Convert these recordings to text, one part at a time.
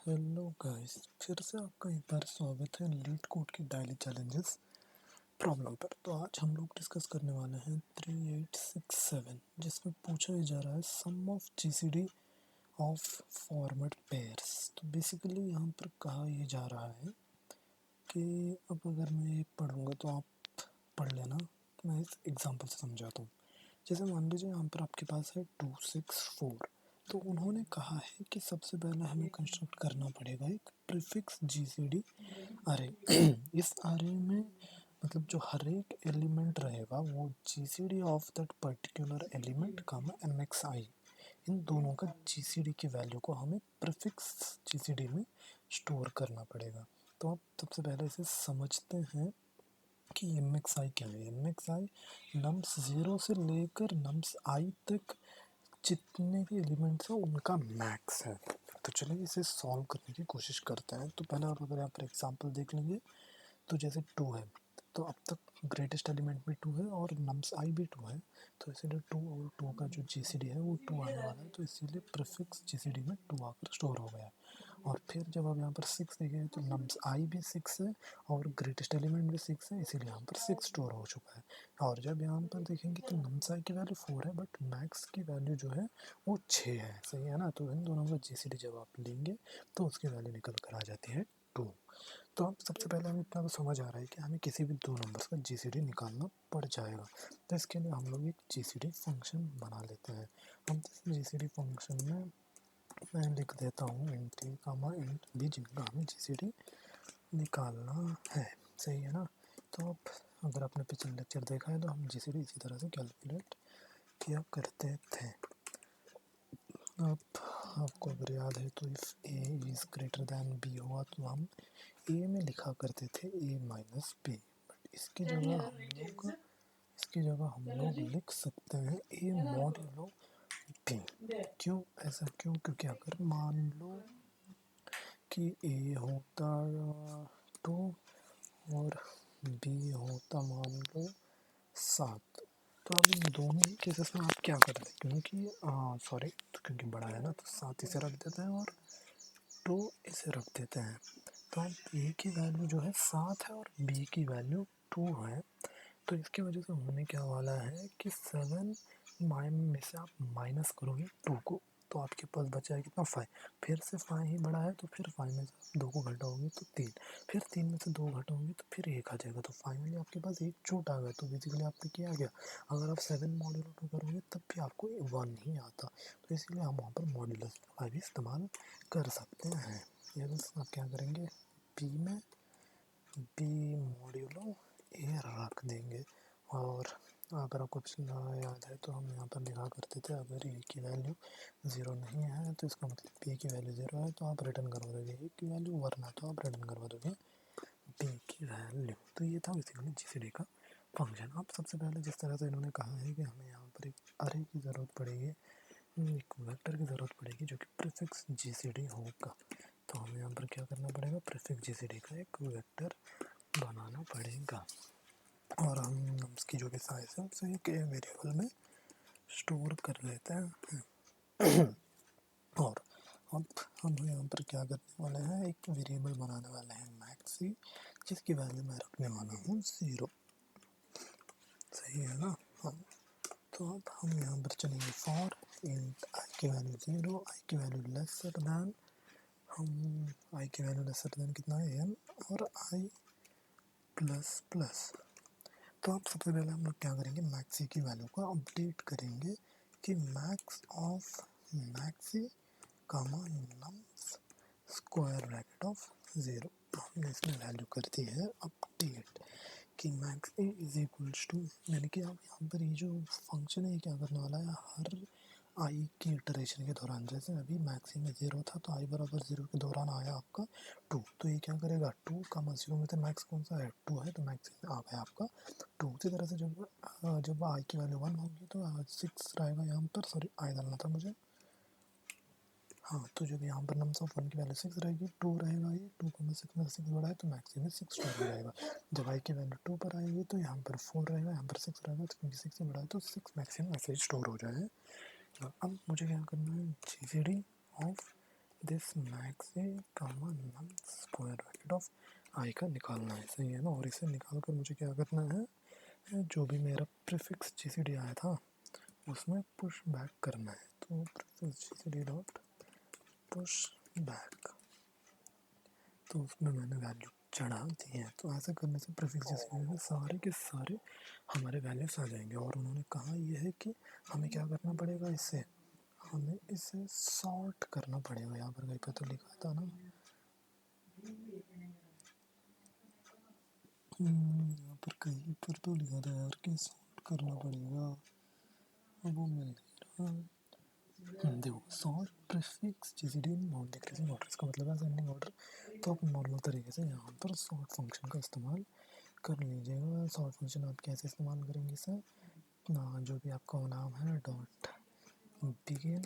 Hello guys, फिर से आपका एक बार स्वागत है लीड कोड की डेली चैलेंजेस प्रॉब्लम पर। तो आज हम लोग डिस्कस करने वाले हैं 3867, जिसमें पूछा ही जा रहा है sum of GCD of format pairs. तो बेसिकली यहाँ पर कहा ये जा रहा है कि अब अगर मैं ये पढ़ूँगा तो आप पढ़ लेना, मैं इस एग्जांपल से समझाता हूँ। जैसे मान लीजिए यहाँ पर आपके पास है 264, तो उन्होंने कहा है कि सबसे पहले हमें कंस्ट्रक्ट करना पड़ेगा एक प्रीफिक्स जीसीडी अरे। इस अरे में मतलब जो हर एक एलिमेंट रहेगा वो GCD of that particular element comma M X I, इन दोनों का जीसीडी की वैल्यू को हमें प्रीफिक्स जीसीडी में स्टोर करना पड़ेगा। तो आप सबसे पहले इसे समझते हैं कि एम एक्स आई क्या है। एम एक्स आई नम्स 0 से लेकर नम्स आई तक जितने भी एलिमेंट्स हैं उनका मैक्स है। तो चलिए इसे सॉल्व करने की कोशिश करते हैं। तो पहले आप अगर यहाँ पर एग्जांपल देख लेंगे तो जैसे 2 है, तो अब तक ग्रेटेस्ट एलिमेंट भी 2 है और नम्स आई भी 2 है, तो इसीलिए 2 और 2 का जो जीसीडी है वो 2 आने वाला है। तो इसीलिए प्रीफिक्स जीसीडी में 2 आकर स्टोर हो गया। और फिर जब आप यहाँ पर 6 देखें तो नम्स आई भी 6 है और ग्रेटेस्ट एलिमेंट भी 6 है, इसीलिए यहाँ पर 6 स्टोर हो चुका है। और जब यहाँ पर देखेंगे तो नम्स आई की वैल्यू 4 है, बट मैक्स की वैल्यू जो है वो 6 है। सही है ना। तो इन दोनों का जीसीडी जब आप लेंगे तो उसकी वैल्यू निकल कर आ जाती है 2। तो अब सबसे पहले हमें इतना तो समझ आ रहा है कि हमें किसी भी दो नंबर्स का जीसीडी निकालना पड़ जाएगा। तो इसके लिए हम लोग एक जीसीडी फंक्शन बना लेते हैं। हम इस जीसीडी फंक्शन में मैं लिख देता हूँ इंट ए कामा इंट बी, जिनका हमें जीसीडी निकालना है। सही है ना। तो अब अगर आपने पिछले लेक्चर देखा है तो हम जीसीडी इसी तरह से कैलकुलेट किया करते थे। अब आपको अगर याद है तो if A is greater than B हुआ तो हम ए में लिखा करते थे ए माइनस बी, बट इसकी जगह हम लोग लिख सकते हैं ए मॉड्यूलो बी। क्यों ऐसा क्यों? क्योंकि अगर मान लो कि ए होता 2 और बी होता मान लो 7, तो अब इन दोनों ही केसेस में आप क्या करते हैं, क्योंकि सॉरी, तो क्योंकि बड़ा है ना तो 7 इसे रख देते हैं और 2 इसे रख देते हैं। तो अब ए की वैल्यू जो है 7 है और बी की वैल्यू 2 है। तो इसकी वजह से होने क्या वाला है कि 7 में से आप माइनस करोगे 2 को, तो आपके पास बचा है कितना 5। फिर से 5 ही बड़ा है तो फिर 5 में से 2 को घटाओगे तो 3, फिर 3 में से 2 घटाओगे तो फिर 1 आ जाएगा। तो फाइनली आपके पास एक छूट आ गया। तो बेसिकली आपने किया गया, अगर आप 7 मॉड्यूलो 2 करोगे तब भी आपको 1 ही आता। तो इसलिए हम वहाँ पर मॉड्यूलस का भी इस्तेमाल कर सकते हैं। ये बस आप क्या करेंगे, बी में बी मॉड्यूलो ए रख देंगे। और अगर आपको पिछला याद है तो हम यहाँ पर लिखा करते थे अगर ए की वैल्यू 0 नहीं है तो इसका मतलब बी की वैल्यू 0 है तो आप रिटर्न करवा दोगे ए की वैल्यू, वरना तो आप रिटर्न करवा दोगे बी की वैल्यू। तो ये था बेसिकली जीसीडी का फंक्शन। अब सबसे पहले जिस तरह से इन्होंने कहा है कि हमें यहाँ पर एक अरे की ज़रूरत पड़ेगी, एक वेक्टर की ज़रूरत पड़ेगी जो कि प्रीफिक्स जीसीडी होगा। तो हमें यहाँ पर क्या करना पड़ेगा, प्रीफिक्स जीसीडी का एक वेक्टर बनाना पड़ेगा और हम उसकी जो भी साइज है उसे एक वेरिएबल में स्टोर कर लेते हैं। और अब हम यहाँ पर क्या करने वाले हैं, एक वेरिएबल बनाने वाले हैं मैक्सी, जिसकी वैल्यू मैं रखने वाला हूँ 0। सही है ना। हाँ, तो अब हम यहाँ पर चलेंगे फॉर इंट आई की वैल्यू 0, आई की वैल्यू लेसर दैन, हम आई की वैल्यू लेसर दैन कितना है एन, और आई प्लस प्लस। तो अब सबसे पहले हम लोग क्या करेंगे, मैक्सी की वैल्यू को अपडेट करेंगे कि max of maxi comma nums square bracket of 0। हमने इसमें वैल्यू कर दी है अपडेट कि max A is equals to, यानी कि आप यहाँ पर ये जो फंक्शन है ये क्या करने वाला है, हर आई की इटरेशन के दौरान, जैसे अभी मैक्सी में 0 था तो आई बराबर 0 के दौरान आया आपका 2, तो ये क्या करेगा 2 का 0 में से मैक्स कौन सा है 2 है, तो मैक्स में आ गया आपका 2। उसी तरह से जब आई की वैल्यू 1 होगी तो 6 रहेगा यहाँ पर, सॉरी आई डालना था मुझे। हाँ, तो जब यहाँ पर नम्स ऑफ 1 की वैल्यू 6 रहेगी, 2 रहेगा, ये 2 को 6 में 6 बड़ा है तो मैक्स में 6 स्टोर हो जाएगा। जब आई की वैल्यू 2 पर आएगी तो यहाँ पर 4 रहेगा, यहाँ पर 6 रहेगा, तो क्योंकि 6 से बड़ा है तो 6 मैक्सिमम ऐसे ही स्टोर हो जाए। अब मुझे क्या करना है, GCD of this maxi comma num square bracket of I का निकालना है, सही है ना। और इसे निकाल कर मुझे क्या करना है, जो भी मेरा प्रीफिक्स जीसीडी आया था उसमें पुश बैक करना है। तो prefix GCD dot push back, तो उसमें मैंने वैल्यू चढ़ा दी है। तो ऐसा करने से प्रीफिक्स जीसीडी में सारे के सारे हमारे वैल्यूज आ जाएंगे। और उन्होंने कहा यह है कि हमें क्या करना पड़ेगा, इससे हमें इसे सॉर्ट करना पड़ेगा। यहाँ पर कहीं पर तो लिखा था ना, यहाँ पर कहीं पर तो लिखा था यार कि सॉर्ट करना पड़ेगा, अब वो मिल नहीं रहा। देखो sort prefix GCD non decreasing order, इसका मतलब है असेंडिंग ऑर्डर। तो आप नॉर्मल तरीके से यहाँ पर सॉर्ट फंक्शन का इस्तेमाल कर लीजिएगा। सॉर्ट फंक्शन आप कैसे इस्तेमाल करेंगे इसे ना, जो भी आपका नाम है डॉट बिगिन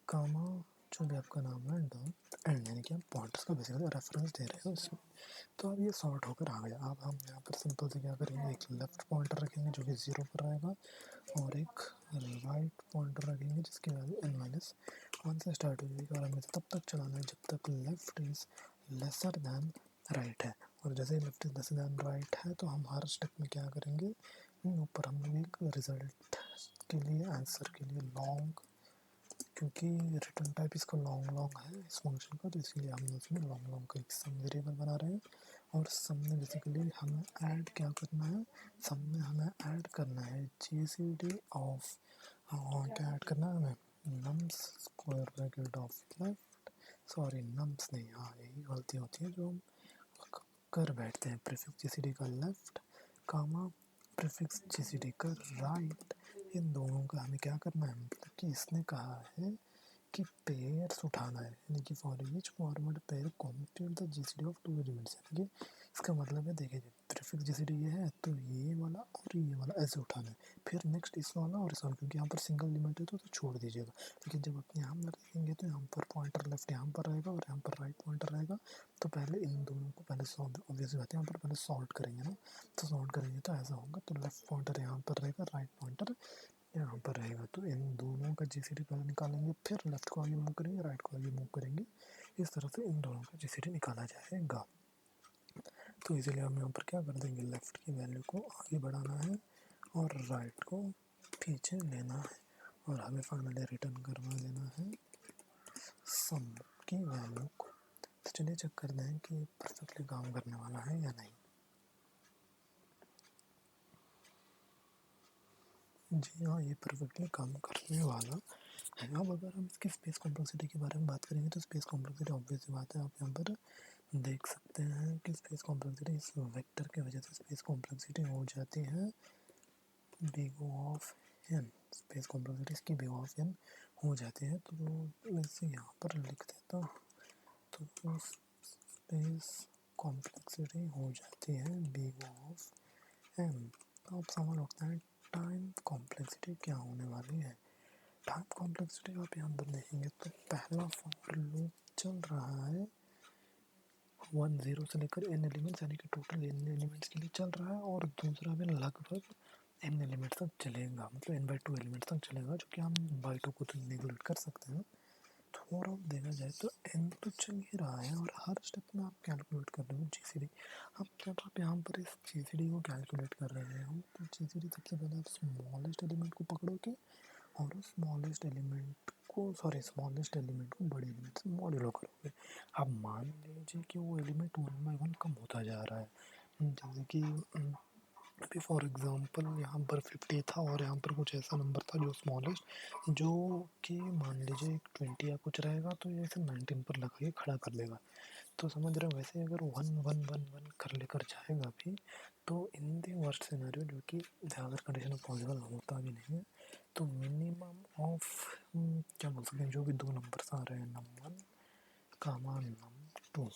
कामा, जो भी आपका नाम है डॉट एंड, यानी कि आप पॉइंटर्स का बेसिकली रेफरेंस दे रहे हो इसमें। तो अब ये सॉर्ट होकर आ गया। अब हम यहाँ पर सिंपल से क्या करेंगे, एक लेफ्ट पॉइंटर रखेंगे जो कि 0 पर रहेगा और एक राइट पॉइंटर रखेंगे जिसकी वैल्यू n-1 से स्टार्ट हो जाएगी। और हमें तब तक चलाना है जब तक left is lesser than right है। और जैसे ही left is lesser than right है तो हम हर स्टेप में क्या करेंगे, ऊपर हम लोग एक रिजल्ट के लिए, आंसर के लिए लॉन्ग, क्योंकि रिटर्न टाइप इसका लॉन्ग लॉन्ग है इस फंक्शन का, तो इसलिए हम उसमें लॉन्ग लॉन्ग का एक सम वेरिएबल बना रहे हैं। और सम में बेसिकली हमें ऐड क्या करना है, सम में हमें ऐड करना है जीसीडी ऑफ, क्या ऐड करना है हमें, nums square bracket of left, sorry nums नहीं, हाँ यही गलती होती है जो हम कर बैठते हैं। प्रीफिक्स जीसीडी का लेफ्ट कामा प्रीफिक्स जीसीडी का राइट, इन दोनों का हमें क्या करना है, मतलब कि इसने कहा है कि पेयर्स उठाना है, यानी कि for each forward pair compute the GCD of two elements. यानी कि इसका मतलब है, देखिए प्रीफिक्स जीसीडी ये है तो ये वाला और ये वाला ऐसे उठाना है, फिर नेक्स्ट इस वाला और इस वाला, क्योंकि यहाँ पर सिंगल एलिमेंट है तो छोड़ दीजिएगा। लेकिन जब आप यहाँ पर देखेंगे तो यहाँ पर पॉइंटर लेफ्ट यहाँ पर रहेगा और यहाँ पर राइट पॉइंटर रहेगा। तो पहले इन दोनों को पहले सॉर्ट, ऑब्वियस बात है यहाँ पर पहले सॉर्ट करेंगे ना, तो सॉर्ट करेंगे तो ऐसा होगा, तो लेफ्ट पॉइंटर यहाँ पर रहेगा, राइट पॉइंटर यहाँ पर रहेगा। तो इन दोनों का जीसीडी पहले निकालेंगे, फिर लेफ्ट को आगे मूव करेंगे, राइट को आगे मूव करेंगे, इस तरह से इन दोनों का जीसीडी निकाला जाएगा। तो इसीलिए हम यहाँ पर क्या कर देंगे, लेफ्ट की वैल्यू को आगे बढ़ाना है और राइट को पीछे लेना है, और हमें फाइनली रिटर्न करवा देना है सम की वैल्यू को। तो चलिए चेक कर दें कि परफेक्टली काम करने वाला है या नहीं। जी हाँ, ये परफेक्टली काम करने वाला है। अब अगर हम इसकी स्पेस कॉम्प्लेक्सिटी के बारे में बात करेंगे तो स्पेस कॉम्प्लेक्सिटी ऑब्वियस बात है, आप यहाँ पर देख सकते हैं कि स्पेस कॉम्प्लेक्सिटी इस वेक्टर की वजह से स्पेस कॉम्प्लेक्सिटी हो जाती है big of n, space complexity इसकी बिग ऑफ एन हो जाती है। तो वैसे यहाँ पर लिख देता हूँ, तो स्पेस कॉम्प्लेक्सिटी हो जाती है बिग ऑफ एन। तो अब सवाल उठता है टाइम कॉम्प्लेक्सिटी क्या होने वाली है। टाइम कॉम्प्लेक्सिटी आप यहाँ पर देखेंगे तो पहला फॉर लूप चल रहा है 10 से लेकर n एलिमेंट्स, यानी कि टोटल n एलिमेंट्स के लिए चल रहा है, और दूसरा भी लगभग n एलिमेंट्स तक चलेगा, मतलब n/2 एलिमेंट्स तक चलेगा, जो कि हम बाई 2 को तो नेगलेक्ट कर सकते हैं। थोड़ा देखा जाए तो n तो चल ही रहा है, और हर स्टेप में आप कैलकुलेट कर रहे हो जीसीडी। अब जब आप यहाँ पर इस जीसीडी को कैलकुलेट कर रहे हो तो जीसीडी सबसे पहले आप स्मॉलेस्ट एलिमेंट को पकड़ोगे और उस स्मॉलेस्ट एलिमेंट को, सॉरी स्मॉलेस्ट एलिमेंट को बड़े एलिमेंट से मॉड्यूलो करोगे। अब मान लीजिए कि वो एलिमेंट 1 बाई 1 कम होता जा रहा है, जैसे कि अभी फॉर एग्जांपल यहाँ पर 50 था और यहाँ पर कुछ ऐसा नंबर था जो स्मॉलेस्ट, जो कि मान लीजिए 20 या कुछ रहेगा, तो ये इसे 19 पर लगा के खड़ा कर देगा। तो समझ रहे हो, वैसे अगर 1 1 1 1 कर लेकर जाएगा भी, तो इन दी वर्स्ट सिनेरियो, जो कि ज़्यादातर कंडीशन में पॉसिबल होता भी नहीं है, तो मिनिमम ऑफ क्या बोल सकते हैं, जो भी दो नंबर्स आ रहे हैं num1 कामा num2,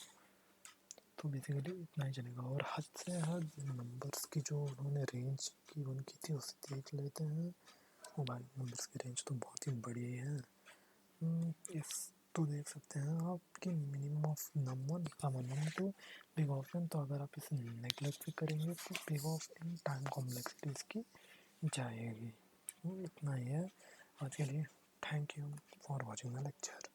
तो बेसिकली इतना ही चलेगा। और हद से हद नंबर्स की जो उन्होंने रेंज की उनकी थी उसे देख लेते हैं। वो भाई नंबर्स की रेंज तो बहुत ही बड़ी है। इस तो देख सकते हैं आप कि minimum of num1 comma num2 big of n, तो अगर आप इसे नेगलेक्ट भी करेंगे तो big of n time complexity इसकी जाएगी। इतना ही है आज के लिए। Thank you for watching the lecture.